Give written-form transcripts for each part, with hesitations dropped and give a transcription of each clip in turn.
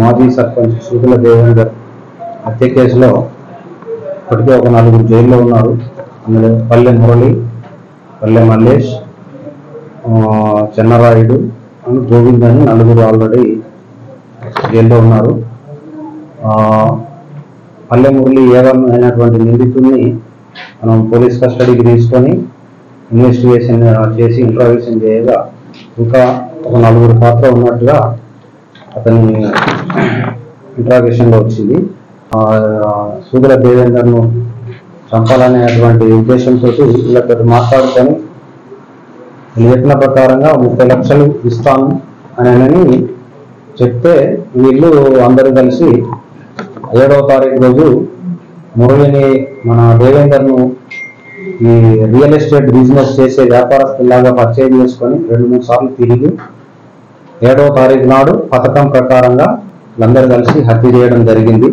మాజీ సర్పంచ్ సుగుల దేవేందర్ హత్య కేసులో ఇప్పటికే ఒక 4 జైల్లో ఉన్నారు. అందులో పల్లె మురళి, పల్లె మల్లేష్, చెన్నరాయుడు, గోవింద్ అని 4 ఆల్రెడీ జైల్లో ఉన్నారు. పల్లె మురళి ఏవన్ అయినటువంటి నిందితుడిని మనం పోలీస్ కస్టడీకి తీసుకొని ఇన్వెస్టిగేషన్ చేసి ఇంట్రాగేషన్ చేయగా ఇంకా ఒక 4 పాత్ర ఉన్నట్టుగా అతని ఇంట్రాగేషన్లో వచ్చింది. సుగుల దేవేందర్ను చంపాలనేటువంటి ఉద్దేశంతో వీళ్ళతో మాట్లాడుకొని చెప్పిన ప్రకారంగా 30 లక్షలు ఇస్తాను అని చెప్తే వీళ్ళు అందరూ కలిసి 7వ తారీఖు రోజు మురళిని మన దేవేందర్ను ఈ రియల్ ఎస్టేట్ బిజినెస్ చేసే వ్యాపారస్తులాగా పరిచయం చేసుకొని 2-3 సార్లు తిరిగి 7వ తారీఖు నాడు పథకం ప్రకారంగా వీళ్ళందరూ కలిసి హత్య చేయడం జరిగింది.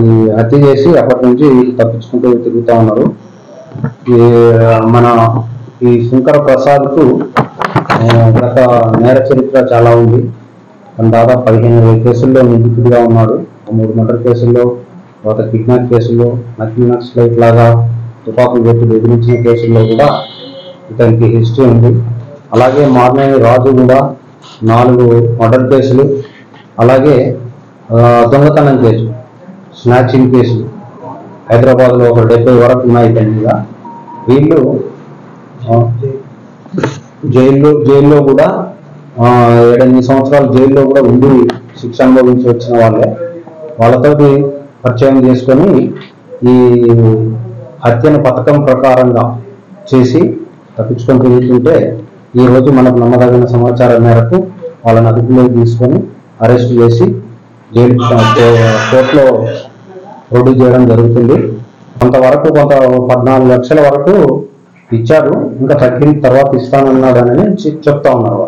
ఈ హత్య చేసి అప్పటి నుంచి తప్పించుకుంటూ తిరుగుతూ ఉన్నారు. ఈ శంకర ప్రసాద్కు గత నేర చరిత్ర చాలా ఉంది. దాదాపు 15 కేసుల్లో నిందితుడిగా ఉన్నాడు. 3 మర్డర్ కేసుల్లో, తర్వాత కిడ్నాప్ కేసుల్లో, నకిలీ నక్సలైట్ లాగా తుపాకులు పెట్టి బెదిరించిన కేసుల్లో కూడా ఇతనికి హిస్టరీ ఉంది. అలాగే మార్నేని రాజు కూడా 4 మర్డర్ కేసులు, అలాగే దొంగతనం కేసు, స్నాచింగ్ కేసులు హైదరాబాద్లో ఒక 70 వరకు ఉన్నాయి. ఇతనిగా వీళ్ళు జైల్లో కూడా 7-8 సంవత్సరాలు జైల్లో కూడా ఉండి శిక్ష అనుభవించి వచ్చిన వాళ్ళతోటి పరిచయం చేసుకొని ఈ హత్యను పథకం ప్రకారంగా చేసి తప్పించుకొని తిరుగుతుంటే ఈరోజు మనకు నమ్మదగిన సమాచారం మేరకు వాళ్ళని అదుపులోకి తీసుకొని అరెస్ట్ చేసి జైలు కోర్టులో ప్రొడ్యూస్ చేయడం జరుగుతుంది. కొంత 14 లక్షల వరకు ఇచ్చారు, ఇంకా తగ్గిన తర్వాత ఇస్తానన్నాడు అని చెప్తా ఉన్నారు.